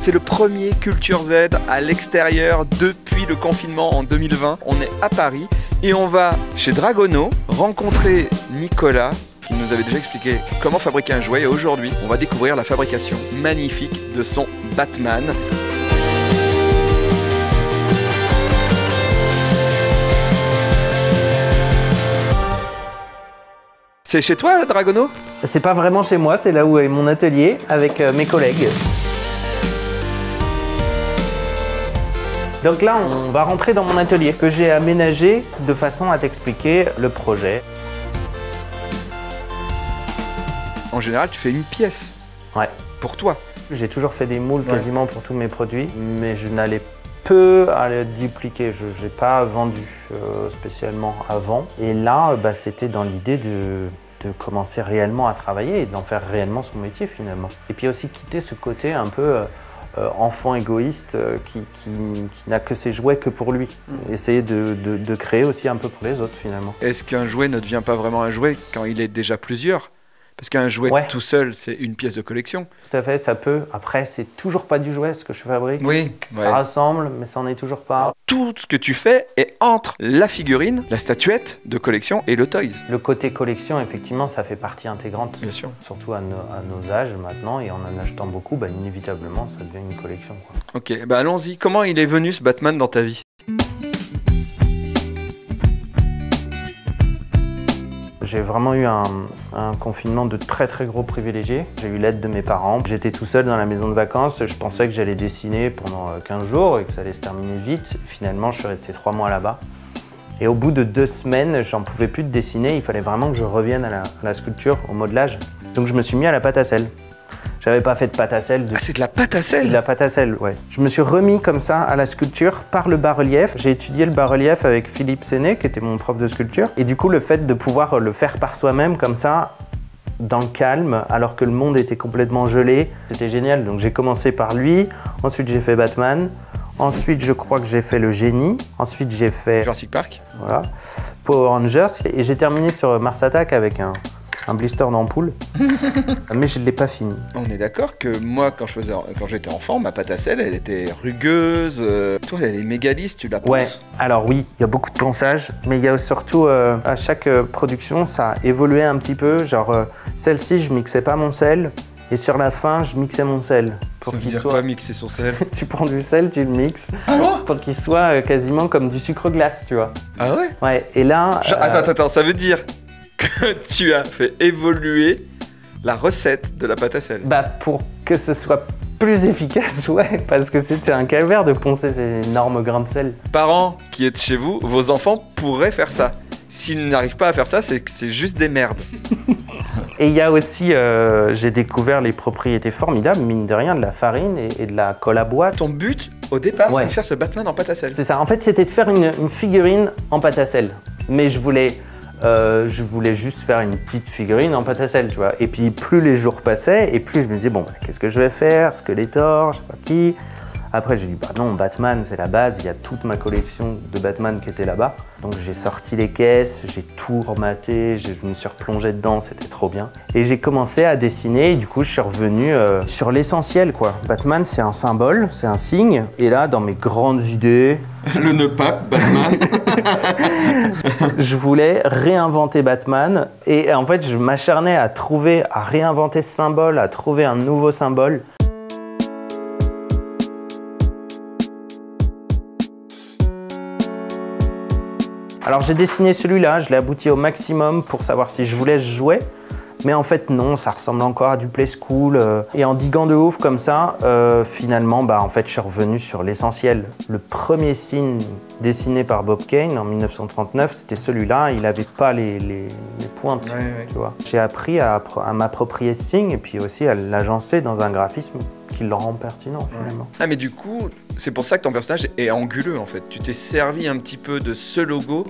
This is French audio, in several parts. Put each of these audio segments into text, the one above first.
C'est le premier Culture Z à l'extérieur depuis le confinement en 2020. On est à Paris et on va chez Dragono rencontrer Nicolas qui nous avait déjà expliqué comment fabriquer un jouet. Et aujourd'hui, on va découvrir la fabrication magnifique de son Batman. C'est chez toi, Dragono? C'est pas vraiment chez moi, c'est là où est mon atelier avec mes collègues. Donc là, on va rentrer dans mon atelier que j'ai aménagé de façon à t'expliquer le projet. En général, tu fais une pièce. Ouais. Pour toi. J'ai toujours fait des moules quasiment pour tous mes produits, mais je n'allais peu à les dupliquer. Je n'ai pas vendu spécialement avant. Et là, c'était dans l'idée de commencer réellement à travailler et d'en faire réellement son métier finalement. Et puis aussi quitter ce côté un peu enfant égoïste qui n'a que ses jouets que pour lui. Essayer de créer aussi un peu pour les autres finalement. Est-ce qu'un jouet ne devient pas vraiment un jouet quand il est déjà plusieurs? Parce qu'un jouet tout seul, c'est une pièce de collection. Tout à fait, ça peut. Après, c'est toujours pas du jouet ce que je fabrique. Oui. Ça ressemble, mais ça n'en est toujours pas. Tout ce que tu fais est entre la figurine, la statuette de collection et le toys. Le côté collection, effectivement, ça fait partie intégrante. Bien sûr. Surtout à nos âges maintenant, et en achetant beaucoup, inévitablement, ça devient une collection, quoi. Ok, allons-y. Comment il est venu ce Batman dans ta vie? J'ai vraiment eu un confinement de très gros privilégiés. J'ai eu l'aide de mes parents. J'étais tout seul dans la maison de vacances. Je pensais que j'allais dessiner pendant 15 jours et que ça allait se terminer vite. Finalement, je suis resté 3 mois là-bas. Et au bout de 2 semaines, j'en pouvais plus de dessiner. Il fallait vraiment que je revienne à la sculpture, au modelage. Donc je me suis mis à la pâte à sel. J'avais pas fait de pâte à sel. Ah, c'est de la pâte à sel? De la pâte à sel, ouais. Je me suis remis comme ça à la sculpture par le bas-relief. J'ai étudié le bas-relief avec Philippe Séné, qui était mon prof de sculpture. Et du coup, le fait de pouvoir le faire par soi-même comme ça, dans le calme, alors que le monde était complètement gelé, c'était génial. Donc j'ai commencé par lui, ensuite j'ai fait Batman, ensuite je crois que j'ai fait le Génie, ensuite j'ai fait Jurassic Park. Voilà, Power Rangers, et j'ai terminé sur Mars Attack avec un blister d'ampoule, mais je ne l'ai pas fini. On est d'accord que moi, quand j'étais enfant, ma pâte à sel, elle était rugueuse. Toi, elle est méga lisse, tu la ponces? Ouais, alors oui, il y a beaucoup de ponçage, mais il y a surtout, à chaque production, ça a évolué un petit peu. Genre, celle-ci, je mixais pas mon sel, et sur la fin, je mixais mon sel. Pour qu'il soit pas mixer son sel. Tu prends du sel, tu le mixes, pour qu'il soit quasiment comme du sucre glace, tu vois. Ah ouais? Ouais, et là... Attends, ça veut dire que tu as fait évoluer la recette de la pâte à sel? Pour que ce soit plus efficace, ouais, parce que c'était un calvaire de poncer ces énormes grains de sel. Parents qui êtes chez vous, vos enfants pourraient faire ça. S'ils n'arrivent pas à faire ça, c'est que c'est juste des merdes. Et il y a aussi, j'ai découvert les propriétés formidables, mine de rien, de la farine et de la colle à bois. Ton but, au départ, c'est de faire ce Batman en pâte à sel. C'est ça, en fait, c'était de faire une figurine en pâte à sel. Mais je voulais juste faire une petite figurine en pâte à sel, tu vois. Et puis, plus les jours passaient, et plus je me disais, bon, qu'est-ce que je vais faire? Skeletor, je sais pas qui. Après, j'ai dit, non, Batman, c'est la base. Il y a toute ma collection de Batman qui était là-bas. Donc, j'ai sorti les caisses, j'ai tout rematé, je me suis replongé dedans, c'était trop bien. Et j'ai commencé à dessiner, et du coup, je suis revenu sur l'essentiel, quoi. Batman, c'est un symbole, c'est un signe. Et là, dans mes grandes idées... Le nœud pape, Batman. Je voulais réinventer Batman. Et en fait, je m'acharnais à réinventer ce symbole, à trouver un nouveau symbole. Alors j'ai dessiné celui-là, je l'ai abouti au maximum pour savoir si je voulais jouer. Mais en fait non, ça ressemble encore à du Play School. Et en diguant de ouf comme ça, finalement, en fait, je suis revenu sur l'essentiel. Le premier signe dessiné par Bob Kane en 1939, c'était celui-là. Il n'avait pas les pointes, tu vois. J'ai appris à m'approprier ce signe et puis aussi à l'agencer dans un graphisme qui le rend pertinent finalement. Ah mais du coup, c'est pour ça que ton personnage est anguleux en fait. Tu t'es servi un petit peu de ce logo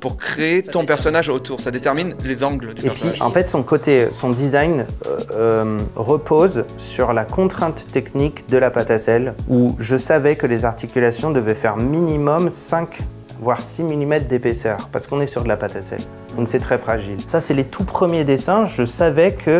pour créer ton personnage autour. Ça détermine les angles du personnage. Et puis en fait son design repose sur la contrainte technique de la pâte à sel où je savais que les articulations devaient faire minimum 5 voire 6 mm d'épaisseur parce qu'on est sur de la pâte à sel. Donc c'est très fragile. Ça c'est les tout premiers dessins, je savais que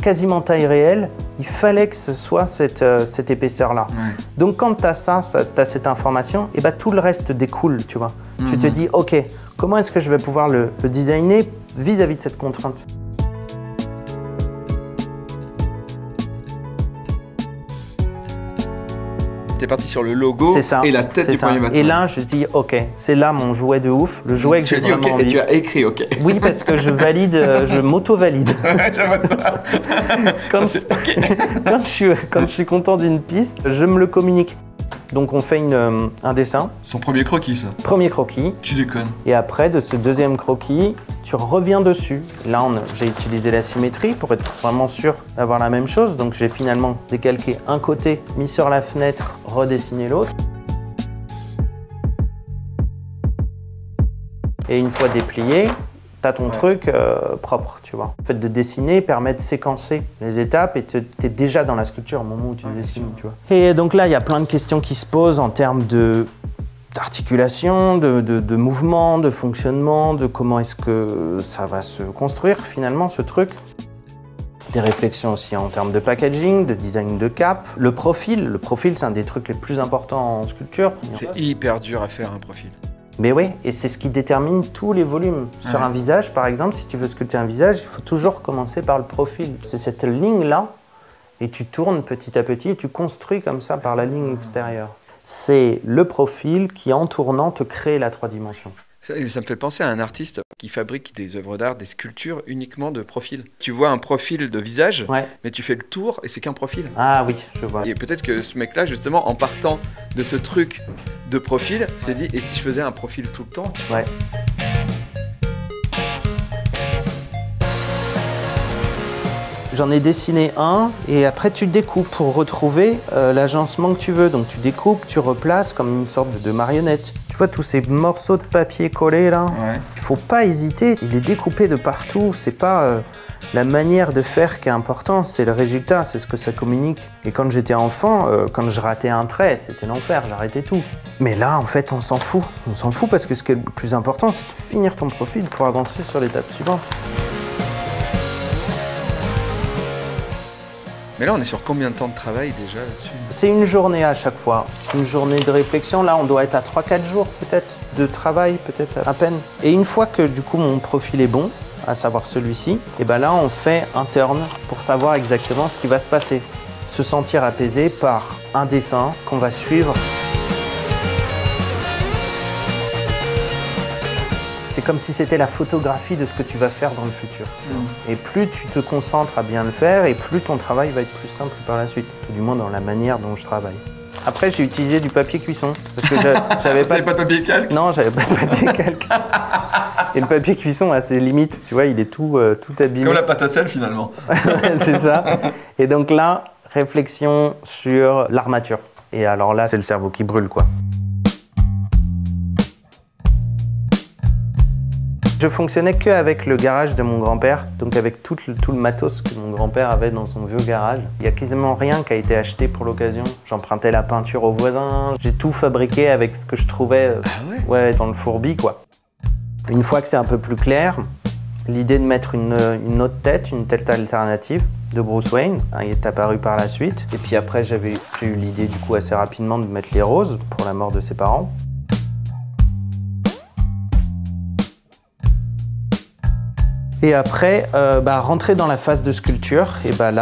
quasiment taille réelle, il fallait que ce soit cette épaisseur-là. Ouais. Donc quand tu as ça, tu as cette information, et bah, tout le reste découle, tu vois. Tu te dis, ok, comment est-ce que je vais pouvoir le designer vis-à-vis de cette contrainte? T'es parti sur le logo et la tête du premier Batman. Et là, je dis, ok, c'est là mon jouet de ouf, le jouet que j'ai vraiment envie. Et tu as écrit ok. Oui, parce que je valide, je m'auto-valide. J'aime ça. Quand je suis content d'une piste, je me le communique. Donc on fait un dessin. C'est ton premier croquis, ça? Premier croquis. Tu déconnes. Et après, de ce deuxième croquis, tu reviens dessus. Là, j'ai utilisé la symétrie pour être vraiment sûr d'avoir la même chose. Donc j'ai finalement décalqué un côté, mis sur la fenêtre, redessiné l'autre. Et une fois déplié, tu as ton truc propre, tu vois. Le fait de dessiner permet de séquencer les étapes et tu es déjà dans la sculpture au moment où tu dessines, tu vois. Et donc là, il y a plein de questions qui se posent en termes d'articulation, de mouvement, de fonctionnement, de comment est-ce que ça va se construire finalement, ce truc. Des réflexions aussi en termes de packaging, de design de cap. Le profil, c'est un des trucs les plus importants en sculpture. C'est hyper dur à faire un profil. Mais oui, et c'est ce qui détermine tous les volumes. Sur un visage, par exemple, si tu veux sculpter un visage, il faut toujours commencer par le profil. C'est cette ligne-là, et tu tournes petit à petit, et tu construis comme ça par la ligne extérieure. C'est le profil qui, en tournant, te crée la 3 dimensions. Ça me fait penser à un artiste qui fabrique des œuvres d'art, des sculptures uniquement de profil. Tu vois un profil de visage, mais tu fais le tour et c'est qu'un profil. Ah oui, je vois. Et peut-être que ce mec-là, justement, en partant de ce truc de profil, s'est dit, et si je faisais un profil tout le temps? Ouais. J'en ai dessiné un et après tu découpes pour retrouver l'agencement que tu veux. Donc tu découpes, tu replaces comme une sorte de marionnette. Tu vois tous ces morceaux de papier collés là, il faut pas hésiter, il est découpé de partout. C'est pas la manière de faire qui est important, c'est le résultat, c'est ce que ça communique. Et quand j'étais enfant, quand je ratais un trait, c'était l'enfer, j'arrêtais tout. Mais là en fait on s'en fout. On s'en fout parce que ce qui est le plus important c'est de finir ton profil pour avancer sur l'étape suivante. Mais là, on est sur combien de temps de travail déjà là-dessus? C'est une journée à chaque fois, une journée de réflexion. Là, on doit être à 3-4 jours peut-être de travail, peut-être à peine. Et une fois que du coup mon profil est bon, à savoir celui-ci, et ben là, on fait un turn pour savoir exactement ce qui va se passer. Se sentir apaisé par un dessin qu'on va suivre. C'est comme si c'était la photographie de ce que tu vas faire dans le futur. Et plus tu te concentres à bien le faire, et plus ton travail va être plus simple par la suite. Tout du moins dans la manière dont je travaille. Après, j'ai utilisé du papier cuisson. Parce que j'avais pas de papier calque? Non, j'avais pas de papier calque. Et le papier cuisson a ses limites, tu vois, il est tout abîmé. Comme la pâte à sel finalement. C'est ça. Et donc là, réflexion sur l'armature. Et alors là, c'est le cerveau qui brûle, quoi. Je fonctionnais qu'avec le garage de mon grand-père, donc avec tout le matos que mon grand-père avait dans son vieux garage. Il n'y a quasiment rien qui a été acheté pour l'occasion. J'empruntais la peinture aux voisins, j'ai tout fabriqué avec ce que je trouvais dans le fourbi, quoi. Une fois que c'est un peu plus clair, l'idée de mettre une autre tête, une tête alternative de Bruce Wayne, il est apparu par la suite. Et puis après, j'ai eu l'idée du coup assez rapidement de mettre les roses pour la mort de ses parents. Et après, rentrer dans la phase de sculpture, et là...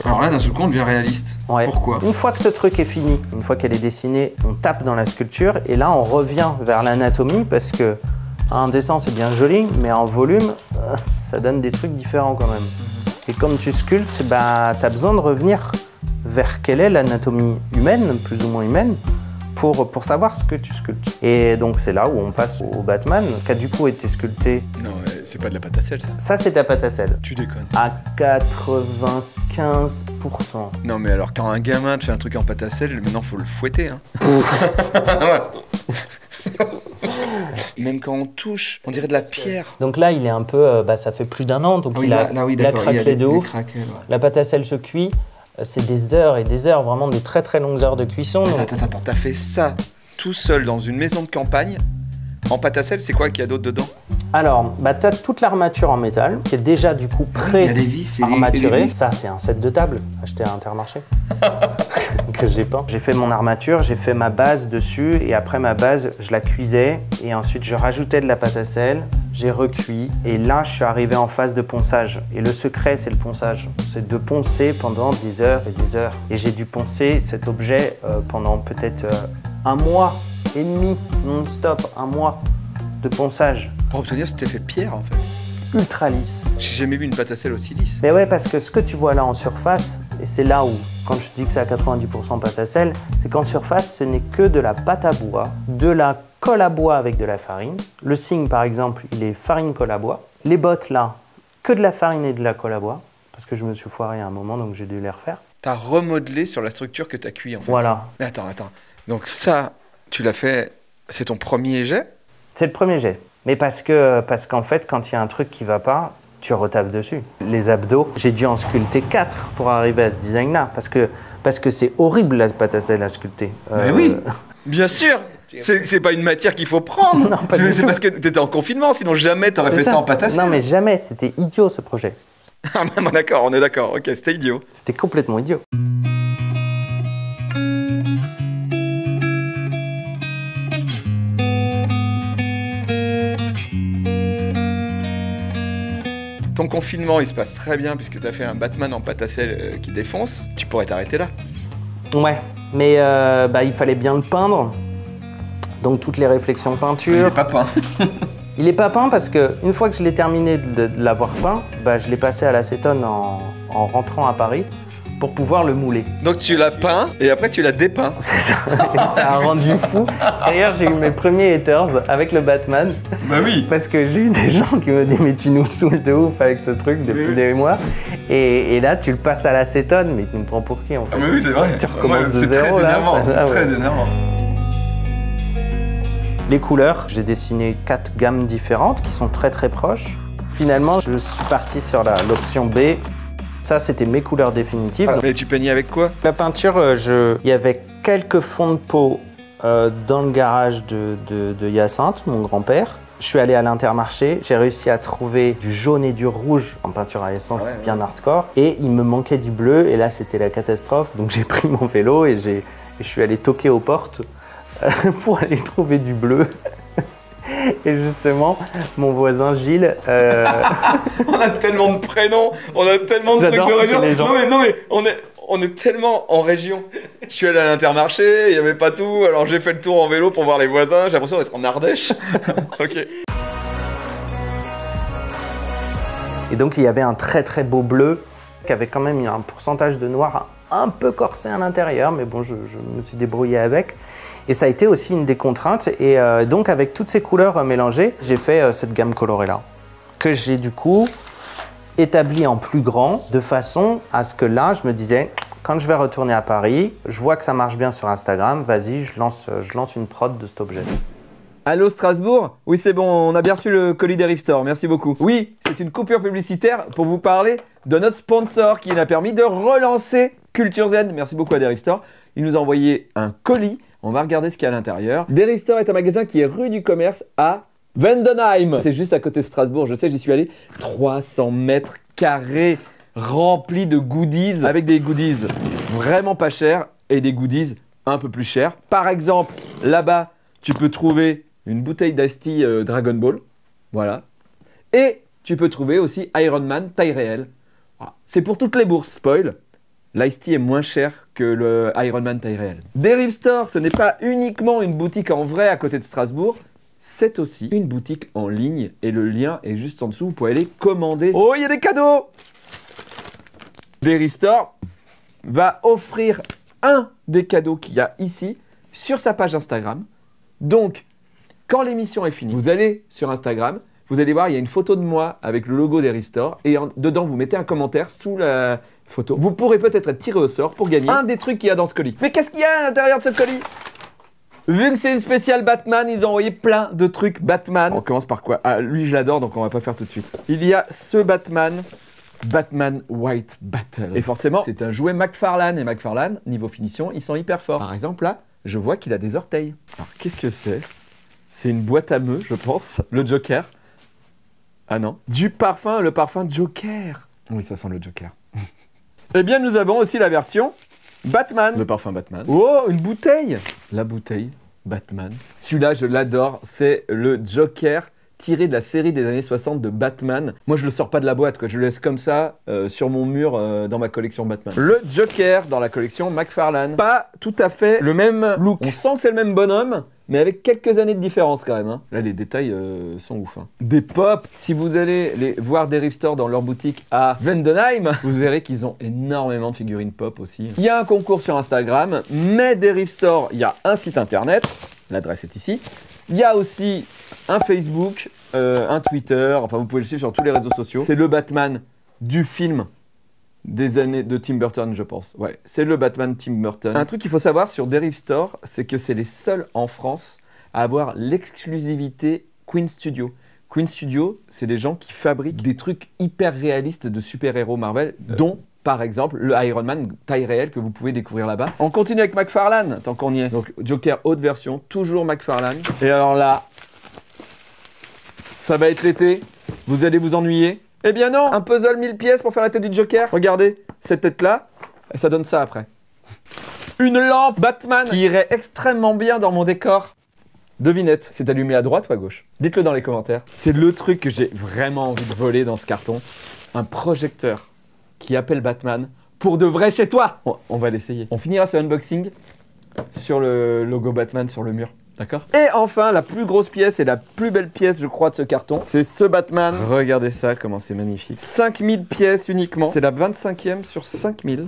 Alors là, d'un seul coup, on devient réaliste. Ouais. Pourquoi? Une fois que ce truc est fini, une fois qu'elle est dessinée, on tape dans la sculpture, et là, on revient vers l'anatomie, parce que un dessin, c'est bien joli, mais en volume, ça donne des trucs différents quand même. Et comme tu sculptes, tu as besoin de revenir vers quelle est l'anatomie humaine, plus ou moins humaine, pour savoir ce que tu sculptes. Et donc c'est là où on passe au Batman, qui a du coup été sculpté. Non, c'est pas de la pâte à sel, ça. Ça, c'est de la pâte à sel. Tu déconnes. À 95%. Non, mais alors, quand un gamin te fait un truc en pâte à sel, maintenant, faut le fouetter, hein. Même quand on touche, on dirait de la pierre. Donc là, il est un peu... ça fait plus d'1 an, donc il a craquelé de ouf. La pâte à sel se cuit. C'est des heures et des heures, vraiment des très très longues heures de cuisson. Attends, t'as fait ça tout seul dans une maison de campagne En pâte à sel, c'est quoi qu'il y a d'autre dedans? Alors, bah, tu as toute l'armature en métal qui est déjà du coup Il y a les vis et les pré-armaturée. vis. Ça, c'est un set de table acheté à Intermarché que j'ai peint. J'ai fait mon armature, j'ai fait ma base dessus et après ma base, je la cuisais et ensuite je rajoutais de la pâte à sel, j'ai recuit et là, je suis arrivé en phase de ponçage. Et le secret, c'est le ponçage. C'est de poncer pendant des heures et des heures. Et j'ai dû poncer cet objet pendant peut-être un mois et demi non-stop, un mois de ponçage. Pour obtenir cet effet pierre, en fait. Ultra lisse. J'ai jamais vu une pâte à sel aussi lisse. Mais ouais, parce que ce que tu vois là en surface, et c'est là où, quand je dis que c'est à 90% pâte à sel, c'est qu'en surface, ce n'est que de la pâte à bois, de la colle à bois avec de la farine. Le signe, par exemple, il est farine colle à bois. Les bottes là, que de la farine et de la colle à bois, parce que je me suis foiré à un moment, donc j'ai dû les refaire. T'as remodelé sur la structure que t'as cuit, en fait. Voilà. Mais attends. Donc ça, tu l'as fait, c'est ton premier jet? C'est le premier jet. Mais parce qu'en fait, quand il y a un truc qui va pas, tu retaffes dessus. Les abdos, j'ai dû en sculpter 4 pour arriver à ce design-là. Parce que c'est horrible la pâte à sel à sculpter. Mais oui, bien sûr. C'est pas une matière qu'il faut prendre. Non, pas du C'est tout. parce que t'étais en confinement, sinon jamais t'aurais C'est fait ça en pâte à sel. Non mais jamais, c'était idiot ce projet. Ah, d'accord, on est d'accord. Ok, c'était idiot. C'était complètement idiot. Ton confinement, il se passe très bien puisque t'as fait un Batman en pâte à sel qui défonce. Tu pourrais t'arrêter là. Ouais, mais il fallait bien le peindre. Donc toutes les réflexions peinture. Il est pas peint. Il est pas peint parce que une fois que je l'ai terminé de l'avoir peint, je l'ai passé à l'acétone en rentrant à Paris pour pouvoir le mouler. Donc tu l'as peint et après tu l'as dépeint. C'est ça. Ça a rendu fou. D'ailleurs, j'ai eu mes premiers haters avec le Batman. Bah oui. Parce que j'ai eu des gens qui me disent mais tu nous saoules de ouf avec ce truc depuis des mois. Et là, tu le passes à l'acétone, mais tu me prends pour qui en fait? Ah mais oui, c'est vrai. Tu recommences de c'est zéro très là. énervant. C'est ouais. très énervant. Les couleurs, j'ai dessiné 4 gammes différentes qui sont très très proches. Finalement, je suis parti sur l'option B. Ça, c'était mes couleurs définitives. Mais tu peignais avec quoi? La peinture, il y avait quelques fonds de peau dans le garage de Hyacinthe, mon grand-père. Je suis allé à l'Intermarché, j'ai réussi à trouver du jaune et du rouge en peinture à essence bien hardcore. Et il me manquait du bleu, et là, c'était la catastrophe. Donc j'ai pris mon vélo et je suis allé toquer aux portes pour aller trouver du bleu. Et justement, mon voisin Gilles... On a tellement de prénoms, on a tellement de trucs J'adore de citer région. les gens. Non mais on est tellement en région. Je suis allé à l'Intermarché, il n'y avait pas tout, alors j'ai fait le tour en vélo pour voir les voisins, j'ai l'impression d'être en Ardèche. Ok. Et donc il y avait un très très beau bleu qui avait quand même un pourcentage de noir un peu corsé à l'intérieur, mais bon, je me suis débrouillé avec. Et ça a été aussi une des contraintes. Et donc avec toutes ces couleurs mélangées, j'ai fait cette gamme colorée-là, que j'ai du coup établie en plus grand, de façon à ce que là, je me disais, quand je vais retourner à Paris, je vois que ça marche bien sur Instagram, vas-y, je lance une prod de cet objet. Allô Strasbourg? Oui, c'est bon, on a bien reçu le colis Derive Store, merci beaucoup. Oui, c'est une coupure publicitaire pour vous parler de notre sponsor qui nous a permis de relancer Culture Z. Merci beaucoup à Derive Store. Il nous a envoyé un colis, on va regarder ce qu'il y a à l'intérieur. Derive Store est un magasin qui est rue du Commerce à Vendenheim. C'est juste à côté de Strasbourg, je sais, j'y suis allé. 300 mètres carrés remplis de goodies, avec des goodies vraiment pas chers et des goodies un peu plus chers. Par exemple, là-bas, tu peux trouver une bouteille d'Asti Dragon Ball, voilà. Et tu peux trouver aussi Iron Man taille réelle. Voilà. C'est pour toutes les bourses, spoil. L'Ice-Tea est moins cher que le Iron Man taille réelle. Derive Store, ce n'est pas uniquement une boutique en vrai à côté de Strasbourg, c'est aussi une boutique en ligne et le lien est juste en dessous, vous pouvez aller commander. Oh, il y a des cadeaux! Derive Store va offrir un des cadeaux qu'il y a ici sur sa page Instagram. Donc, quand l'émission est finie, vous allez sur Instagram, vous allez voir, il y a une photo de moi avec le logo Derive Store et dedans, vous mettez un commentaire sous la photo. Vous pourrez peut-être être tiré au sort pour gagner un des trucs qu'il y a dans ce colis. Mais qu'est-ce qu'il y a à l'intérieur de ce colis? Vu que c'est une spéciale Batman, ils ont envoyé plein de trucs Batman. On commence par quoi? Ah, lui, je l'adore, donc on va pas faire tout de suite. Il y a ce Batman, Batman White Battle. Et forcément, c'est un jouet McFarlane. Et McFarlane, niveau finition, ils sont hyper forts. Par exemple, là, je vois qu'il a des orteils. Alors, qu'est-ce que c'est? C'est une boîte à meux, je pense. Le Joker. Ah non. Du parfum, le parfum Joker. Oui, ça sent le Joker. Eh bien, nous avons aussi la version Batman. Le parfum Batman. Oh, une bouteille. La bouteille Batman. Celui-là, je l'adore. C'est le Joker tiré de la série des années 60 de Batman. Moi, je le sors pas de la boîte, quoi. Je le laisse comme ça sur mon mur dans ma collection Batman. Le Joker dans la collection McFarlane. Pas tout à fait le même look. On sent que c'est le même bonhomme, mais avec quelques années de différence quand même. Hein. Là, les détails sont ouf. Hein. Des pops. Si vous allez les voir Derive Store dans leur boutique à Vendenheim, vous verrez qu'ils ont énormément de figurines pop aussi. Il y a un concours sur Instagram, mais Derive Store, il y a un site internet. L'adresse est ici. Il y a aussi un Facebook, un Twitter, enfin vous pouvez le suivre sur tous les réseaux sociaux. C'est le Batman du film des années de Tim Burton, je pense. Ouais, c'est le Batman Tim Burton. Un truc qu'il faut savoir sur Derive Store, c'est que c'est les seuls en France à avoir l'exclusivité Queen Studio. Queen Studio, c'est des gens qui fabriquent des trucs hyper réalistes de super-héros Marvel, dont par exemple, le Iron Man taille réelle que vous pouvez découvrir là-bas. On continue avec McFarlane, tant qu'on y est. Donc, Joker haute version, toujours McFarlane. Et alors là, ça va être l'été. Vous allez vous ennuyer. Eh bien non, un puzzle 1000 pièces pour faire la tête du Joker. Regardez, cette tête-là, et ça donne ça après. Une lampe Batman qui irait extrêmement bien dans mon décor. Devinette, c'est allumé à droite ou à gauche? Dites-le dans les commentaires. C'est le truc que j'ai vraiment envie de voler dans ce carton. Un projecteur qui appelle Batman pour de vrai chez toi. On va l'essayer. On finira ce unboxing sur le logo Batman sur le mur. D'accord? Et enfin, la plus grosse pièce et la plus belle pièce, je crois, de ce carton, c'est ce Batman. Regardez ça, comment c'est magnifique. 5000 pièces uniquement. C'est la 25e sur 5000.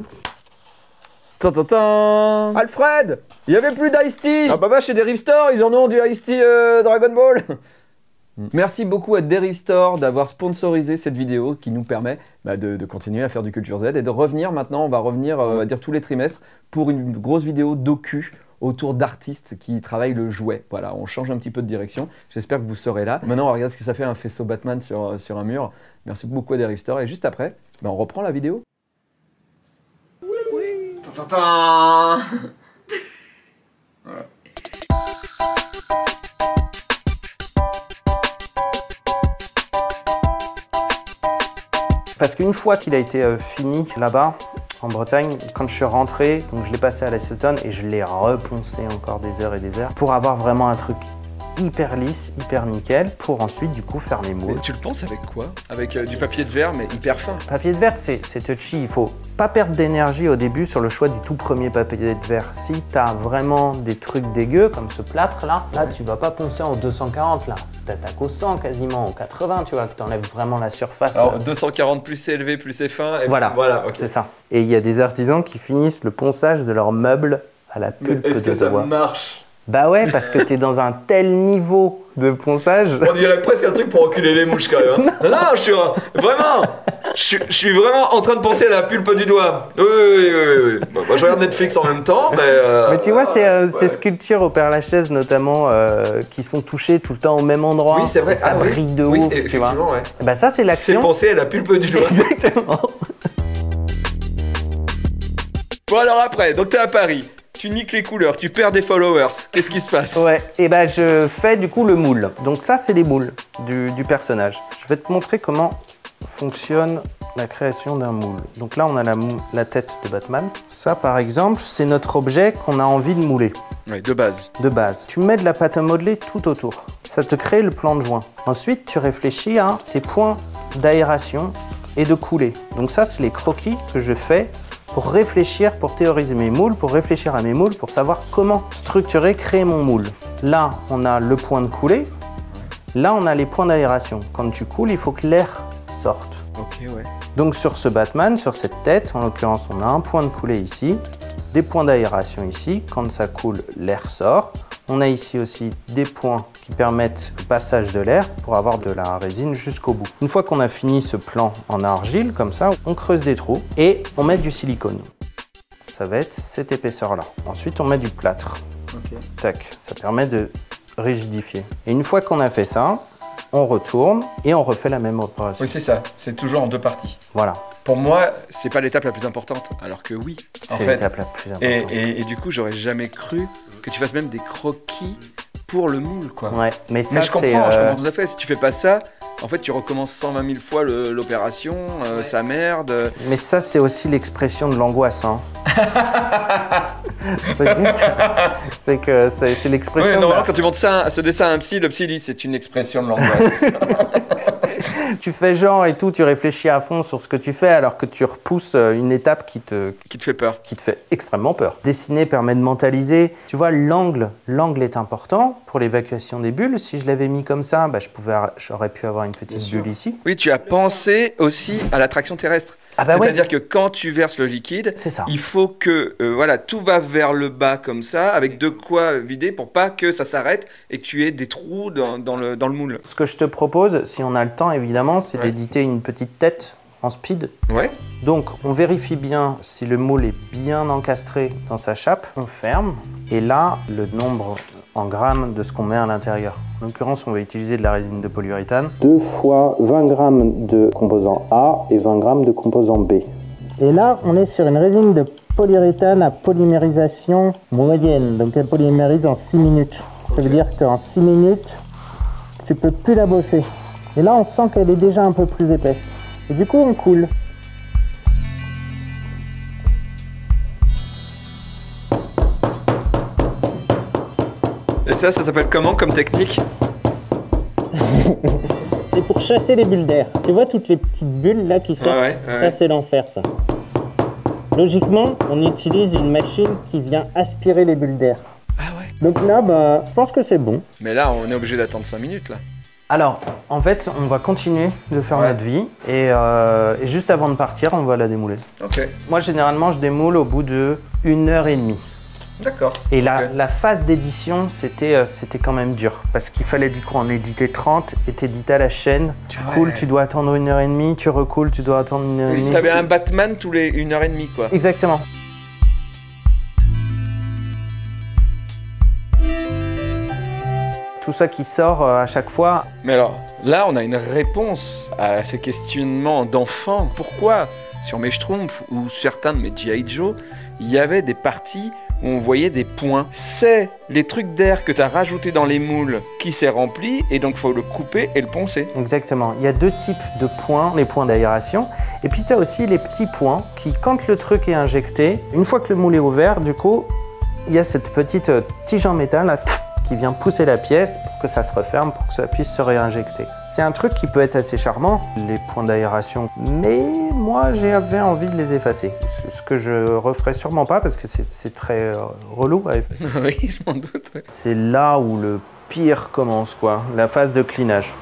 Tantantan. Alfred! Il n'y avait plus d'Ice-T! Ah bah chez Derive Store, ils en ont du Ice-T Dragon Ball. Merci beaucoup à Derive Store d'avoir sponsorisé cette vidéo qui nous permet de continuer à faire du Culture Z et de revenir maintenant, on va revenir on va dire tous les trimestres pour une grosse vidéo docu autour d'artistes qui travaillent le jouet. Voilà, on change un petit peu de direction. J'espère que vous serez là. Maintenant, on regarde ce que ça fait un faisceau Batman sur un mur. Merci beaucoup à Derive Store et juste après, on reprend la vidéo. Oui. Voilà. Parce qu'une fois qu'il a été fini là-bas, en Bretagne, quand je suis rentré, donc je l'ai passé à l'acétone et je l'ai reponcé encore des heures et des heures pour avoir vraiment un truc hyper lisse, hyper nickel, pour ensuite du coup faire mes moules. Mais tu le penses avec quoi? Avec du papier de verre mais hyper fin. Papier de verre, c'est touchy, il faut pas perdre d'énergie au début sur le choix du tout premier papier de verre. Si tu as vraiment des trucs dégueux comme ce plâtre là, tu vas pas poncer en 240 là. T'attaques au 100 quasiment, au 80 tu vois, que t'enlèves vraiment la surface. Alors 240 plus c'est élevé, plus c'est fin. Et voilà, okay. C'est ça. Et il y a des artisans qui finissent le ponçage de leurs meubles à la pulpe de doigt. Est-ce que ça marche? Bah ouais, parce que t'es dans un tel niveau de ponçage. On dirait presque un truc pour enculer les mouches quand même. Hein. Non, je suis vraiment, je suis vraiment en train de penser à la pulpe du doigt. Oui. Bon, moi, je regarde Netflix en même temps, mais. Mais tu vois, ces sculptures au Père-Lachaise notamment, qui sont touchées tout le temps au même endroit. Oui, c'est vrai. Ça brille de ouf, tu vois. Ouais. Bah ça, c'est l'action. C'est penser à la pulpe du doigt. Exactement. Bon alors après, donc t'es à Paris. Tu niques les couleurs, tu perds des followers, qu'est-ce qui se passe? Ouais, et bah je fais du coup le moule. Donc ça, c'est les moules du personnage. Je vais te montrer comment fonctionne la création d'un moule. Donc là, on a la tête de Batman. Ça, par exemple, c'est notre objet qu'on a envie de mouler. Oui, de base. De base. Tu mets de la pâte à modeler tout autour. Ça te crée le plan de joint. Ensuite, tu réfléchis à tes points d'aération et de coulée. Donc ça, c'est les croquis que je fais pour réfléchir, pour théoriser mes moules, pour réfléchir à mes moules, pour savoir comment structurer, créer mon moule. Là, on a le point de coulée. Là, on a les points d'aération. Quand tu coules, il faut que l'air sorte. Ok, ouais. Donc sur ce Batman, sur cette tête, en l'occurrence, on a un point de coulée ici, des points d'aération ici. Quand ça coule, l'air sort. On a ici aussi des points qui permettent le passage de l'air pour avoir de la résine jusqu'au bout. Une fois qu'on a fini ce plan en argile, comme ça, on creuse des trous et on met du silicone. Ça va être cette épaisseur-là. Ensuite, on met du plâtre. Okay. Tac, ça permet de rigidifier. Et une fois qu'on a fait ça, on retourne et on refait la même opération. Oui, c'est ça. C'est toujours en deux parties. Voilà. Pour moi, c'est pas l'étape la plus importante, alors que oui. C'est l'étape la plus importante. Et du coup, j'aurais jamais cru que tu fasses même des croquis pour le moule, quoi. Ouais, mais ça, Mais je comprends tout à fait. Si tu fais pas ça, en fait, tu recommences 120 000 fois l'opération, ça merde. Mais ça, c'est aussi l'expression de l'angoisse. Hein. c'est que c'est l'expression. Ouais, normalement, quand tu montres ce dessin à un psy, le psy dit c'est une expression de l'angoisse. Tu fais genre et tout, tu réfléchis à fond sur ce que tu fais alors que tu repousses une étape qui te fait peur. Qui te fait extrêmement peur. Dessiner permet de mentaliser. Tu vois, l'angle est important pour l'évacuation des bulles. Si je l'avais mis comme ça, bah, j'aurais pu avoir une petite bulle ici. Oui, tu as pensé aussi à l'attraction terrestre. Ah bah c'est-à-dire que quand tu verses le liquide, il faut que tout va vers le bas comme ça, avec de quoi vider pour pas que ça s'arrête et que tu aies des trous dans le moule. Ce que je te propose, si on a le temps évidemment, c'est d'éditer une petite tête en speed. Ouais. Donc on vérifie bien si le moule est bien encastré dans sa chape, on ferme et là le nombre en grammes de ce qu'on met à l'intérieur. En l'occurrence, on va utiliser de la résine de polyuréthane. 2 fois 20 grammes de composant A et 20 grammes de composant B. Et là, on est sur une résine de polyuréthane à polymérisation moyenne. Donc elle polymérise en 6 minutes. Ça veut dire qu'en 6 minutes, tu peux plus la bosser. Et là, on sent qu'elle est déjà un peu plus épaisse. Et du coup, on coule. Et ça s'appelle comment comme technique? C'est pour chasser les bulles d'air. Tu vois toutes les petites bulles là qui sortent? Ça, c'est l'enfer, ça. Logiquement, on utilise une machine qui vient aspirer les bulles d'air. Ah ouais. Donc là, bah, je pense que c'est bon. Mais là, on est obligé d'attendre 5 minutes, là. Alors, en fait, on va continuer de faire notre vie et juste avant de partir, on va la démouler. Ok. Moi, généralement, je démoule au bout de 1h30. D'accord. Et la phase d'édition, c'était quand même dur parce qu'il fallait du coup en éditer 30 et t'édites à la chaîne. Tu coules, tu dois attendre 1h30, tu recoules, tu dois attendre 1h30. Oui, t'avais un Batman tous les 1h30, quoi. Exactement. Tout ça qui sort à chaque fois. Mais alors, là, on a une réponse à ces questionnements d'enfants. Pourquoi, sur mes Schtroumpfs ou certains de mes G.I. Joe, il y avait des parties où on voyait des points? C'est les trucs d'air que tu as rajoutés dans les moules qui s'est rempli et donc il faut le couper et le poncer. Exactement. Il y a 2 types de points, les points d'aération. Et puis tu as aussi les petits points qui, quand le truc est injecté, une fois que le moule est ouvert, du coup, il y a cette petite tige en métal là, qui vient pousser la pièce pour que ça se referme, pour que ça puisse se réinjecter. C'est un truc qui peut être assez charmant, les points d'aération, mais moi j'avais envie de les effacer. Ce que je referai sûrement pas parce que c'est très relou à effacer. Oui, je m'en doute. Ouais. C'est là où le pire commence, quoi, la phase de clinage.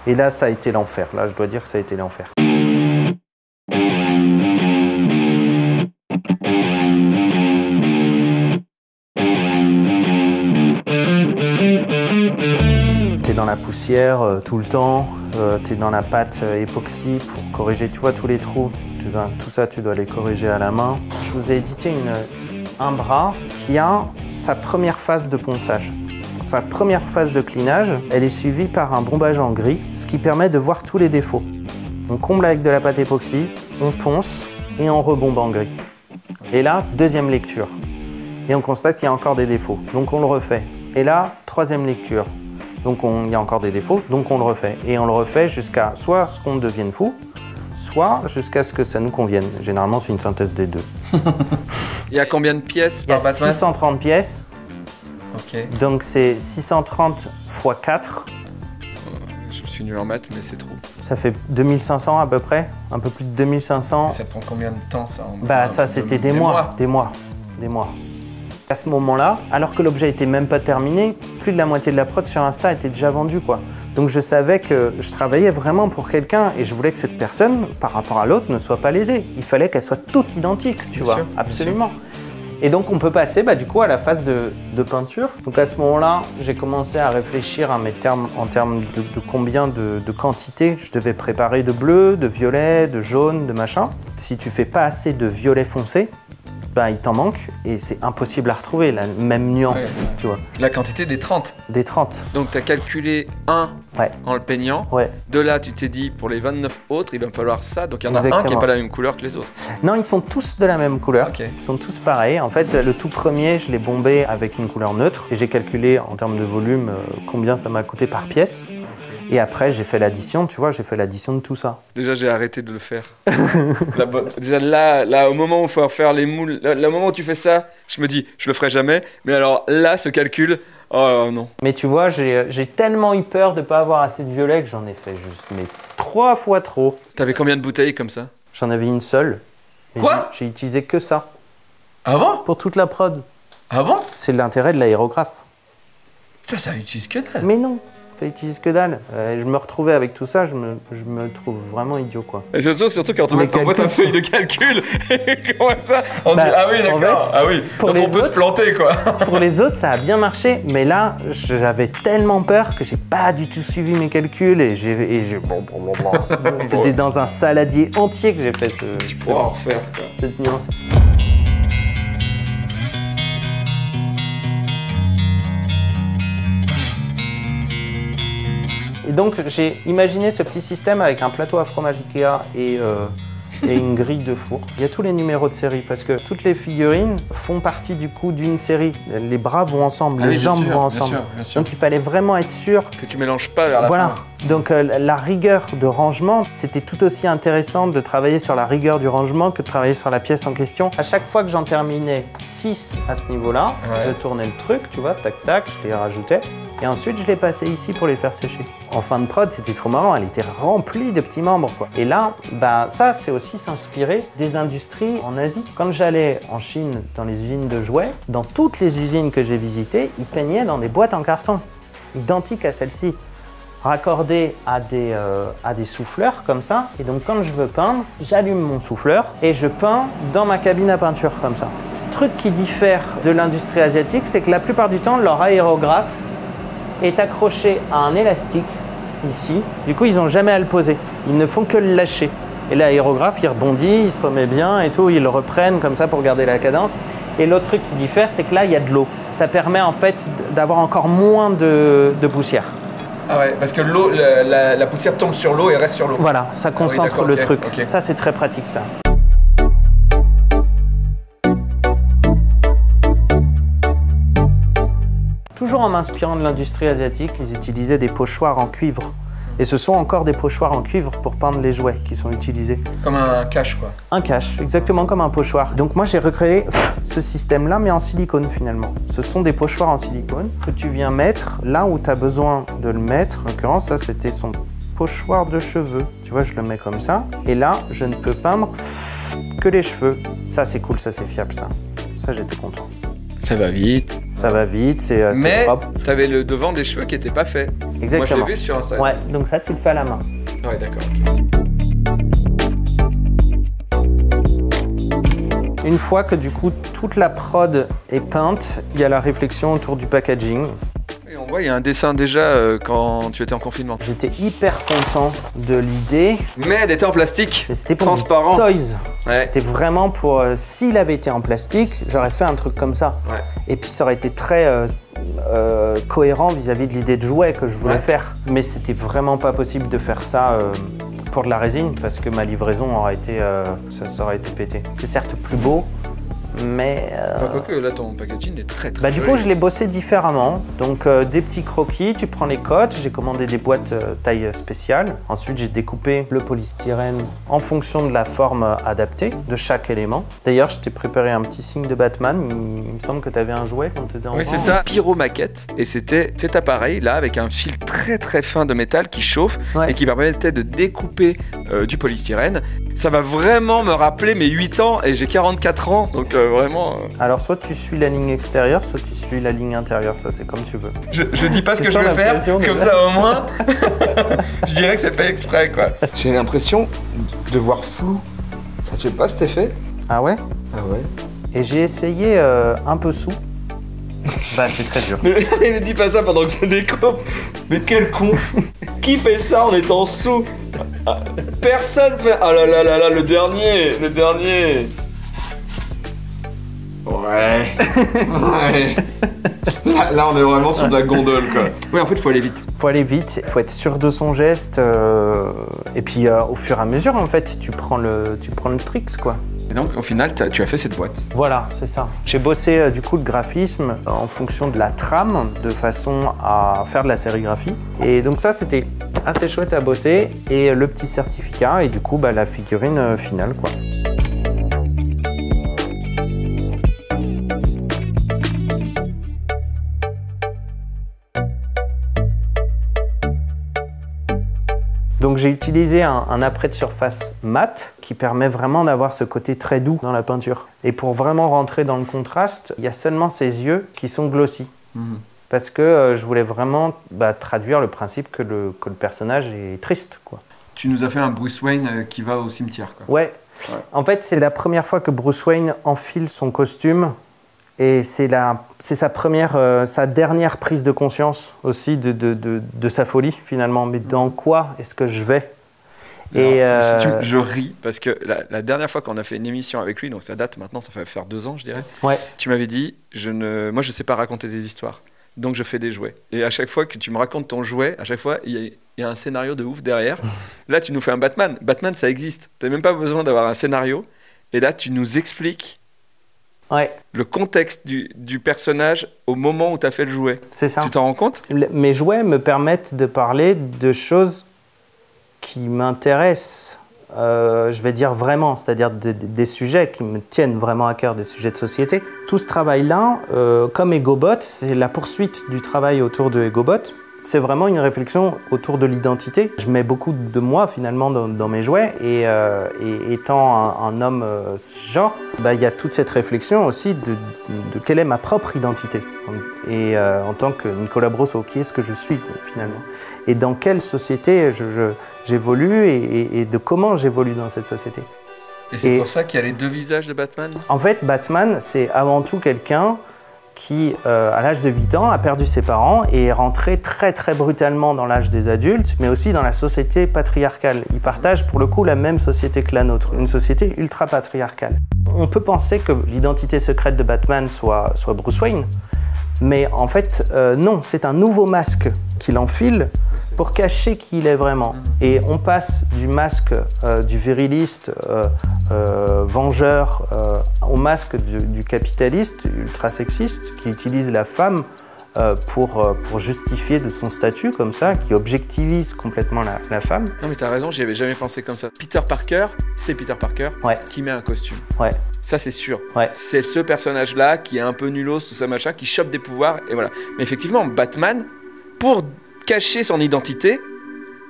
Et là, ça a été l'enfer. Là, je dois dire que ça a été l'enfer. T'es dans la poussière tout le temps, t'es dans la pâte époxy pour corriger, tu vois, tous les trous. Tout ça, tu dois les corriger à la main. Je vous ai édité un bras qui a sa première phase de ponçage. Sa première phase de clinage, elle est suivie par un bombage en gris, ce qui permet de voir tous les défauts. On comble avec de la pâte époxy, on ponce et on rebombe en gris. Et là, deuxième lecture. Et on constate qu'il y a encore des défauts, donc on le refait. Et là, troisième lecture. Donc il y a encore des défauts, donc on le refait. Et on le refait jusqu'à soit ce qu'on devienne fou, soit jusqu'à ce que ça nous convienne. Généralement, c'est une synthèse des deux. Il y a combien de pièces par Batman? Il y a 630 pièces. Ok. Donc c'est 630 x 4. Je suis nul en maths, mais c'est trop. Ça fait 2500 à peu près, un peu plus de 2500. Et ça prend combien de temps, ça? Bah ça, c'était des mois. À ce moment-là, alors que l'objet était même pas terminé, plus de la moitié de la prod sur Insta était déjà vendue, quoi. Donc je savais que je travaillais vraiment pour quelqu'un et je voulais que cette personne, par rapport à l'autre, ne soit pas lésée. Il fallait qu'elle soit toute identique, tu vois, absolument. Et donc on peut passer du coup à la phase de peinture. Donc à ce moment-là, j'ai commencé à réfléchir à mes termes en termes de combien de quantité je devais préparer de bleu, de violet, de jaune, de machin. Si tu fais pas assez de violet foncé, il t'en manque et c'est impossible à retrouver la même nuance, tu vois. La quantité des 30. Des 30. Donc tu as calculé 1 Ouais. en le peignant. Ouais. De là, tu t'es dit, pour les 29 autres, il va me falloir ça. Donc il y en a un Exactement. qui n'est pas la même couleur que les autres. Non, ils sont tous de la même couleur. Ok. Ils sont tous pareils. En fait, le tout premier, je l'ai bombé avec une couleur neutre et j'ai calculé en termes de volume combien ça m'a coûté par pièce. Et après, j'ai fait l'addition, tu vois, j'ai fait l'addition de tout ça. Déjà, j'ai arrêté de le faire. Déjà, là, au moment où il faut faire les moules, le moment où tu fais ça, je me dis, je le ferai jamais. Mais alors là, ce calcul, oh non. Mais tu vois, j'ai tellement eu peur de ne pas avoir assez de violet que j'en ai fait juste mais 3 fois trop. T'avais combien de bouteilles comme ça? J'en avais une seule. Et Quoi? J'ai utilisé que ça Ah bon? pour toute la prod. Ah bon? C'est l'intérêt de l'aérographe. Putain, ça utilise que dalle. Mais non, ça utilise que dalle. Je me retrouvais avec tout ça, je me trouve vraiment idiot, quoi. Et surtout quand on Mais t'envoie ta calcul, feuille de calcul, comment ça? On Bah, dit, ah oui, en d'accord, fait, ah oui, pour donc on les peut se autres- planter quoi. Pour les autres, ça a bien marché, mais là, j'avais tellement peur que j'ai pas du tout suivi mes calculs et c'était dans un saladier entier que j'ai fait Tu pourras en refaire quoi. cette nuance. Et donc, j'ai imaginé ce petit système avec un plateau à fromage Ikea et une grille de four. Il y a tous les numéros de série parce que toutes les figurines font partie du coup d'une série. Les bras vont ensemble, Ah les oui, bien jambes sûr, vont bien ensemble. sûr, bien sûr. Donc il fallait vraiment être sûr. Que tu mélanges pas vers la Voilà. fin. Donc la rigueur de rangement, c'était tout aussi intéressant de travailler sur la rigueur du rangement que de travailler sur la pièce en question. À chaque fois que j'en terminais 6 à ce niveau-là, Ouais. je tournais le truc, tu vois, tac tac, je les rajoutais. Et ensuite, je les passais ici pour les faire sécher. En fin de prod, c'était trop marrant, elle était remplie de petits membres, quoi. Et là, bah, ça, c'est aussi s'inspirer des industries en Asie. Quand j'allais en Chine, dans les usines de jouets, dans toutes les usines que j'ai visitées, ils peignaient dans des boîtes en carton, identiques à celle-ci, raccordées à des souffleurs comme ça. Et donc, quand je veux peindre, j'allume mon souffleur et je peins dans ma cabine à peinture comme ça. Le truc qui diffère de l'industrie asiatique, c'est que la plupart du temps, leur aérographe est accroché à un élastique ici. Du coup, ils n'ont jamais à le poser. Ils ne font que le lâcher. Et l'aérographe, il rebondit, il se remet bien et tout. Ils le reprennent comme ça pour garder la cadence. Et l'autre truc qui diffère, c'est que là, il y a de l'eau. Ça permet en fait d'avoir encore moins de poussière. Ah ouais, parce que l'eau, la poussière tombe sur l'eau et reste sur l'eau. Voilà, ça concentre d'accord, le ok, truc. ok. Ça, c'est très pratique, ça. Toujours en m'inspirant de l'industrie asiatique, ils utilisaient des pochoirs en cuivre. Et ce sont encore des pochoirs en cuivre pour peindre les jouets qui sont utilisés. Comme un cache quoi. Un cache, exactement comme un pochoir. Donc moi j'ai recréé ce système-là, mais en silicone finalement. Ce sont des pochoirs en silicone que tu viens mettre là où tu as besoin de le mettre. En l'occurrence, ça c'était son pochoir de cheveux. Tu vois, je le mets comme ça. Et là, je ne peux peindre que les cheveux. Ça c'est cool, ça c'est fiable ça. Ça j'étais content. Ça va vite. Ça va vite, c'est Mais propre. t'avais le devant des cheveux qui n'était pas fait. Exactement. Moi je l'ai vu sur Instagram. Ouais, donc ça tu le fais à la main. Ouais, d'accord, ok. Une fois que du coup toute la prod est peinte, il y a la réflexion autour du packaging. Et on voit, il y a un dessin déjà quand tu étais en confinement. J'étais hyper content de l'idée. Mais elle était en plastique. Mais c'était pour Transparent. des toys. Ouais. C'était vraiment pour... s'il avait été en plastique, j'aurais fait un truc comme ça. Ouais. Et puis ça aurait été très cohérent vis-à-vis de l'idée de jouet que je voulais Ouais. faire. Mais c'était vraiment pas possible de faire ça pour de la résine parce que ma livraison aurait été, ça aurait été pété. C'est certes plus beau, mais... Enfin, quoique là ton packaging est très très Bah, du joli. coup, je l'ai bossé différemment. Donc, des petits croquis, tu prends les cotes. J'ai commandé des boîtes taille spéciale. Ensuite, j'ai découpé le polystyrène en fonction de la forme adaptée de chaque élément. D'ailleurs, je t'ai préparé un petit signe de Batman. Il me semble que tu avais un jouet quand tu étais enfant. Oui, c'est ça, pyromaquette. Et c'était cet appareil là avec un fil très très fin de métal qui chauffe Ouais. et qui permettait de découper du polystyrène. Ça va vraiment me rappeler mes 8 ans et j'ai 44 ans, donc vraiment. Alors, soit tu suis la ligne extérieure, soit tu suis la ligne intérieure. Ça, c'est comme tu veux. Je dis pas ce C'est que je ça, veux faire, l'impression comme de- ça au moins, je dirais que c'est fait exprès quoi. J'ai l'impression de voir flou. Ça te fait pas cet effet? Ah ouais? Ah ouais. Et j'ai essayé un peu sous. Bah, c'est très dur. Mais ne dis pas ça pendant que je découpe. Mais quel con. Qui fait ça en étant sous? Ah, personne fait. Ah là là là là, le dernier. Ouais. Ouais. Là, on est vraiment sur de la gondole, quoi. Ouais, en fait, il faut aller vite. Faut aller vite, il faut être sûr de son geste. Et puis, au fur et à mesure, en fait, tu prends le tricks, quoi. Et donc, au final, tu as fait cette boîte. Voilà, c'est ça. J'ai bossé, du coup, le graphisme en fonction de la trame, de façon à faire de la sérigraphie. Et donc ça, c'était assez chouette à bosser. Et le petit certificat, et du coup, bah, la figurine finale, quoi. Donc j'ai utilisé un apprêt de surface mat qui permet vraiment d'avoir ce côté très doux dans la peinture. Et pour vraiment rentrer dans le contraste, il y a seulement ses yeux qui sont glossy. Parce que je voulais vraiment traduire le principe que le personnage est triste, quoi. Tu nous as fait un Bruce Wayne qui va au cimetière, quoi. Ouais. En fait, c'est la première fois que Bruce Wayne enfile son costume. Et c'est sa dernière prise de conscience aussi de sa folie, finalement. Mais dans quoi est-ce que je vais? Je ris parce que la dernière fois qu'on a fait une émission avec lui, donc ça date maintenant, ça fait faire 2 ans, je dirais. Ouais. Tu m'avais dit, moi je sais pas raconter des histoires, donc je fais des jouets. Et à chaque fois que tu me racontes ton jouet, à chaque fois il y a un scénario de ouf derrière. Là tu nous fais un Batman. Batman ça existe. T'as même pas besoin d'avoir un scénario. Et là tu nous expliques. Ouais. Le contexte du personnage au moment où tu as fait le jouet. C'est ça. Tu t'en rends compte? Mes jouets me permettent de parler de choses qui m'intéressent, je vais dire vraiment, c'est-à-dire des sujets qui me tiennent vraiment à cœur, des sujets de société. Tout ce travail-là, comme EgoBot, c'est la poursuite du travail autour de EgoBot. C'est vraiment une réflexion autour de l'identité. Je mets beaucoup de moi finalement dans mes jouets et étant un homme cisgenre, il y a toute cette réflexion aussi de quelle est ma propre identité. Et en tant que Nicolas Brosseau, qui est-ce que je suis finalement? Et dans quelle société j'évolue et de comment j'évolue dans cette société. Et c'est pour ça qu'il y a les 2 visages de Batman? En fait, Batman, c'est avant tout quelqu'un qui, à l'âge de 8 ans, a perdu ses parents et est rentré très très brutalement dans l'âge des adultes, mais aussi dans la société patriarcale. Il partage pour le coup la même société que la nôtre, une société ultra patriarcale. On peut penser que l'identité secrète de Batman soit Bruce Wayne, mais en fait, non, c'est un nouveau masque qu'il enfile pour cacher qui il est vraiment. Et on passe du masque du viriliste, vengeur, au masque du capitaliste ultra sexiste qui utilise la femme pour justifier de son statut comme ça, qui objectivise complètement la femme. Non mais t'as raison, j'y avais jamais pensé comme ça. Peter Parker, c'est Peter Parker qui met un costume. Ouais. Ça c'est sûr. Ouais. C'est ce personnage-là qui est un peu nulos, tout ça machin, qui chope des pouvoirs et voilà. Mais effectivement, Batman, pour cacher son identité,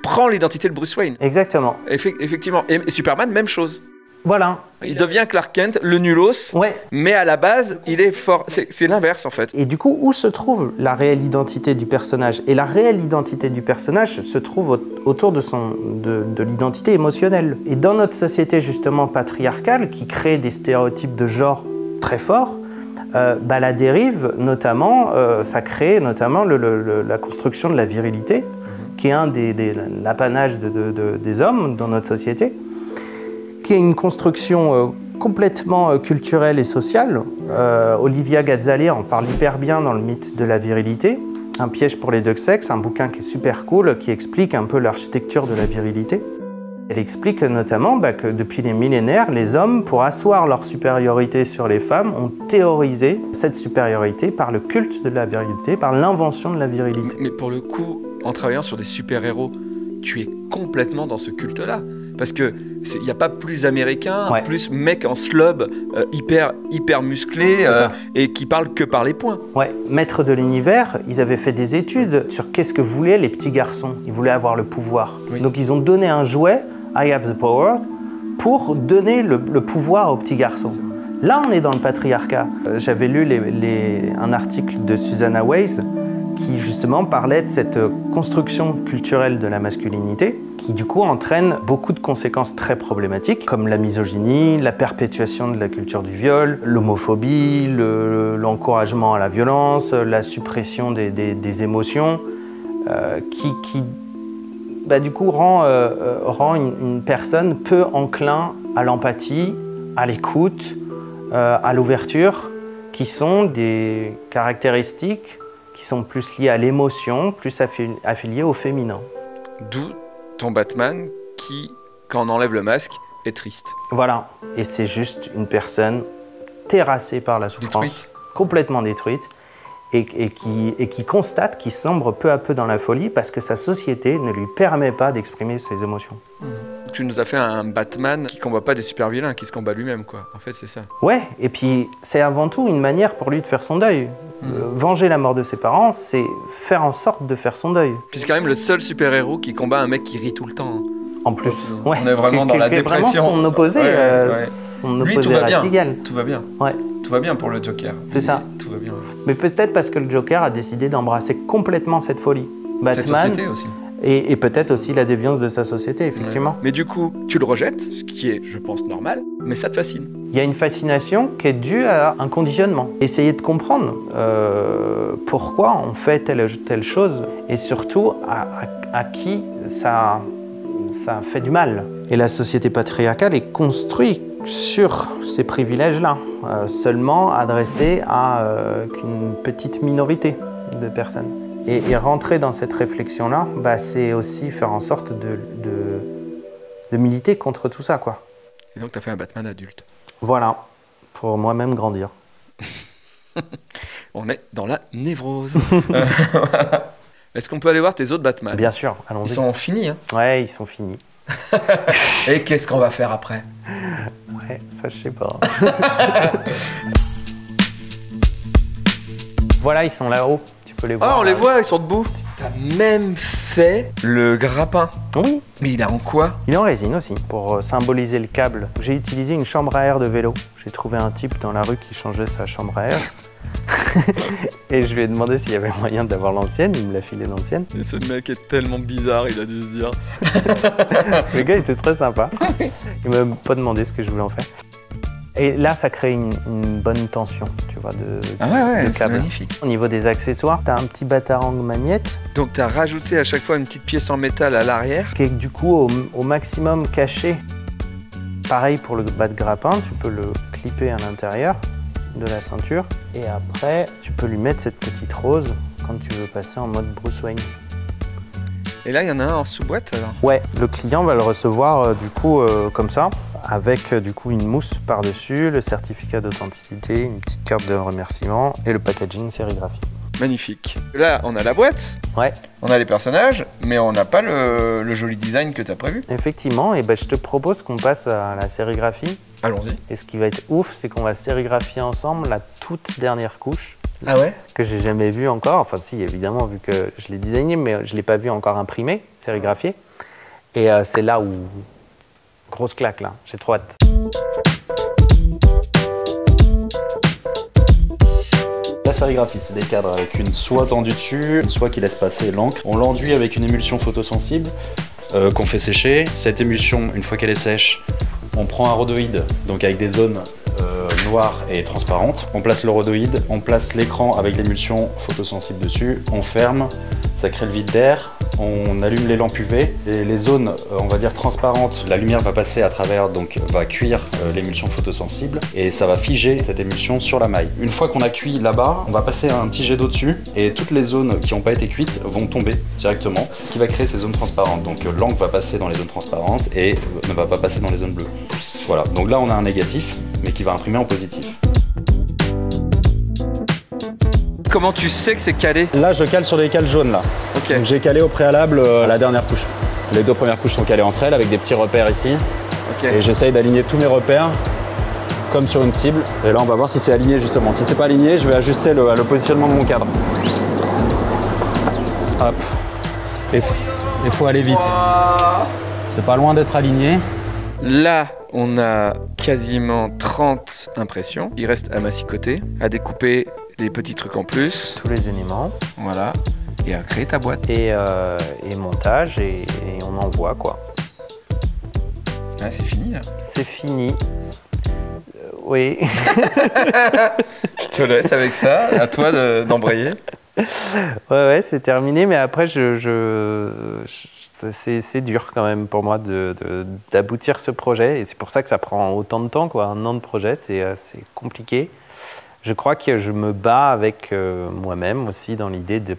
prend l'identité de Bruce Wayne. Exactement. Effectivement. Et Superman, même chose. Voilà. Il devient Clark Kent, le nulos, mais à la base, il est fort. C'est l'inverse en fait. Et du coup, où se trouve la réelle identité du personnage? Et la réelle identité du personnage se trouve autour de l'identité émotionnelle. Et dans notre société justement patriarcale, qui crée des stéréotypes de genre très forts, la dérive, notamment, ça crée notamment la construction de la virilité, qui est un l'apanage des hommes dans notre société, qui est une construction complètement culturelle et sociale. Olivia Gazzali en parle hyper bien dans le mythe de la virilité, Un piège pour les deux sexes, un bouquin qui est super cool, qui explique un peu l'architecture de la virilité. Elle explique notamment que depuis les millénaires, les hommes, pour asseoir leur supériorité sur les femmes, ont théorisé cette supériorité par le culte de la virilité, par l'invention de la virilité. Mais pour le coup, en travaillant sur des super-héros, tu es complètement dans ce culte-là. Parce qu'il n'y a pas plus américain, plus mec en slob, hyper musclé, et qui parle que par les poings. Ouais, maître de l'univers, ils avaient fait des études sur qu'est-ce que voulaient les petits garçons. Ils voulaient avoir le pouvoir. Oui. Donc ils ont donné un jouet, I have the power, pour donner le pouvoir aux petits garçons. Là, on est dans le patriarcat. J'avais lu un article de Susanna Weiss qui justement parlait de cette construction culturelle de la masculinité qui du coup entraîne beaucoup de conséquences très problématiques comme la misogynie, la perpétuation de la culture du viol, l'homophobie, l'encouragement à la violence, la suppression des émotions qui du coup rend une personne peu enclin à l'empathie, à l'écoute, à l'ouverture qui sont des caractéristiques qui sont plus liées à l'émotion, plus affiliées au féminin. D'où ton Batman qui, quand on enlève le masque, est triste. Voilà, et c'est juste une personne terrassée par la souffrance, Détruite. complètement détruite, et qui constate qu'il sombre peu à peu dans la folie parce que sa société ne lui permet pas d'exprimer ses émotions. Tu nous as fait un Batman qui combat pas des super vilains, qui se combat lui-même, quoi. En fait, c'est ça. Ouais, et puis c'est avant tout une manière pour lui de faire son deuil. Venger la mort de ses parents, c'est faire en sorte de faire son deuil. Puis c'est quand même le seul super-héros qui combat un mec qui rit tout le temps. En plus, ouais. On est vraiment dans la qui est vraiment dépression. son opposé, son Lui, opposé tout va bien. radical. Tout va bien. Ouais. Tout va bien pour le Joker. C'est ça. Tout va bien. Mais peut-être parce que le Joker a décidé d'embrasser complètement cette folie. Cette Batman, société aussi. et peut-être aussi la déviance de sa société, effectivement. Ouais. Mais du coup, tu le rejettes, ce qui est, je pense, normal, mais ça te fascine. Il y a une fascination qui est due à un conditionnement. Essayer de comprendre pourquoi on fait telle chose et surtout à qui ça fait du mal. Et la société patriarcale est construite sur ces privilèges-là, seulement adressés à qu'une petite minorité de personnes. Et rentrer dans cette réflexion-là, c'est aussi faire en sorte de militer contre tout ça, quoi. Et donc, tu as fait un Batman adulte. Voilà, pour moi-même grandir. On est dans la névrose. Voilà. Est-ce qu'on peut aller voir tes autres Batman? Bien sûr, allons-y. Ils sont finis, hein. Ouais, ils sont finis. Et qu'est-ce qu'on va faire après? Ouais, ça je sais pas. Voilà, ils sont là-haut. Tu peux les voir. Ah, on là. les voit, ils sont debout. T'as même fait le grappin. Oui, Mais il est en quoi? il est en résine aussi, pour symboliser le câble. J'ai utilisé une chambre à air de vélo. J'ai trouvé un type dans la rue qui changeait sa chambre à air. Et je lui ai demandé s'il y avait moyen d'avoir l'ancienne, il me l'a filé l'ancienne. Et ce mec est tellement bizarre, il a dû se dire. Le gars était très sympa. Il m'a pas demandé ce que je voulais en faire. Et là, ça crée une bonne tension, tu vois, de c'est câble. magnifique. Au niveau des accessoires, tu as un petit batarang magnète Donc t'as rajouté à chaque fois une petite pièce en métal à l'arrière. qui est du coup au maximum caché. Pareil pour le bas de grappin, tu peux le clipper à l'intérieur de la ceinture. Et après, tu peux lui mettre cette petite rose quand tu veux passer en mode Bruce Wayne. Et là, il y en a un en sous-boîte alors. Ouais, le client va le recevoir du coup comme ça, avec du coup une mousse par-dessus, le certificat d'authenticité, une petite carte de remerciement et le packaging sérigraphie. Magnifique. Là, on a la boîte, Ouais, on a les personnages, mais on n'a pas le joli design que t'as prévu. effectivement, et je te propose qu'on passe à la sérigraphie. Allons-y. Et ce qui va être ouf, c'est qu'on va sérigraphier ensemble la toute dernière couche. Ah ouais? Que j'ai jamais vu encore, enfin si évidemment vu que je l'ai designé, mais je l'ai pas vu encore imprimé, sérigraphié. Et c'est là où, grosse claque là, j'ai trop hâte. La sérigraphie, c'est des cadres avec une soie tendue dessus, une soie qui laisse passer l'encre. On l'enduit avec une émulsion photosensible qu'on fait sécher. Cette émulsion, une fois qu'elle est sèche, on prend un rhodoïde, donc avec des zones noires et transparentes. On place le rhodoïde, on place l'écran avec l'émulsion photosensible dessus, on ferme, ça crée le vide d'air, on allume les lampes UV et les zones, on va dire transparentes, la lumière va passer à travers, donc va cuire l'émulsion photosensible et ça va figer cette émulsion sur la maille. Une fois qu'on a cuit là-bas, on va passer un petit jet d'eau dessus et toutes les zones qui n'ont pas été cuites vont tomber directement. C'est ce qui va créer ces zones transparentes. Donc l'encre va passer dans les zones transparentes et ne va pas passer dans les zones bleues. Voilà, donc là on a un négatif, mais qui va imprimer en positif. Comment tu sais que c'est calé? Là, je cale sur des cales jaunes là. Ok. Donc j'ai calé au préalable la dernière couche. Les deux premières couches sont calées entre elles avec des petits repères ici. Ok. Et j'essaye d'aligner tous mes repères comme sur une cible. Et là, on va voir si c'est aligné justement. Si c'est pas aligné, je vais ajuster le positionnement de mon cadre. Hop. Il faut aller vite. C'est pas loin d'être aligné. Là, on a quasiment 30 impressions. Il reste à massicoter, à découper des petits trucs en plus. Tous les éléments. Voilà. Et à créer ta boîte. Et montage et on envoie quoi. Ah, c'est fini là. C'est fini. Oui. Je te laisse avec ça. À toi d'embrayer. Ouais, c'est terminé, mais après, c'est dur quand même pour moi d'aboutir ce projet, et c'est pour ça que ça prend autant de temps, quoi. Un an de projet, c'est compliqué. Je crois que je me bats avec moi-même aussi dans l'idée de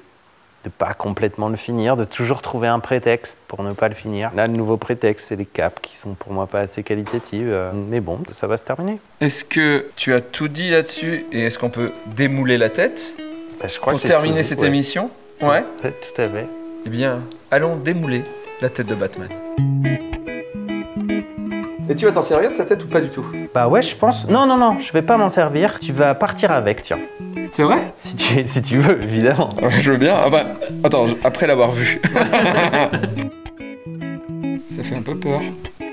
ne pas complètement le finir, de toujours trouver un prétexte pour ne pas le finir. Là, le nouveau prétexte, c'est les capes qui sont pour moi pas assez qualitatives. Mais bon, ça va se terminer. Est-ce que tu as tout dit là-dessus et est-ce qu'on peut démouler la tête Je crois pour que j'ai terminer tout dit, cette ouais. émission? Ouais. Tout à fait. Eh bien, allons démouler la tête de Batman. Et tu vas t'en servir de sa tête ou pas du tout? Bah ouais, je pense... Non, je vais pas m'en servir. Tu vas partir avec, tiens. C'est vrai? Si tu veux, évidemment. Ouais, je veux bien. Ah bah, attends, après l'avoir vu. Ça fait un peu peur.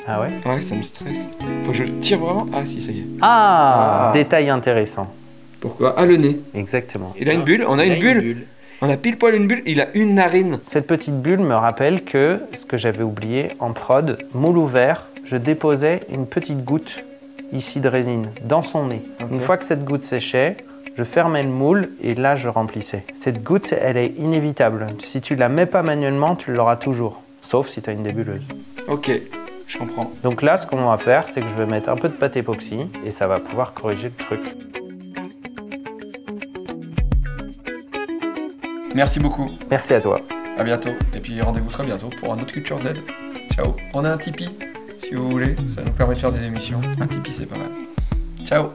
Ah ouais? Ouais, ça me stresse. Faut que je tire vraiment. Ah si, ça y est. Ah, détail intéressant. Pourquoi? Ah, le nez. Exactement. Il a une bulle. On a une bulle. On a pile poil une bulle. Il a une narine. Cette petite bulle me rappelle que, ce que j'avais oublié, en prod, moule ouvert, je déposais une petite goutte ici de résine dans son nez. Ok. Une fois que cette goutte séchait, je fermais le moule et là je remplissais. Cette goutte, elle est inévitable. Si tu la mets pas manuellement, tu l'auras toujours. Sauf si tu as une débuleuse. Ok, je comprends. Donc là, ce qu'on va faire, c'est que je vais mettre un peu de pâte époxy et ça va pouvoir corriger le truc. Merci beaucoup. Merci à toi. À bientôt. Et puis rendez-vous très bientôt pour un autre Culture Z. Ciao. On a un Tipeee, si vous voulez. Ça nous permet de faire des émissions. Un Tipeee, c'est pas mal. Ciao.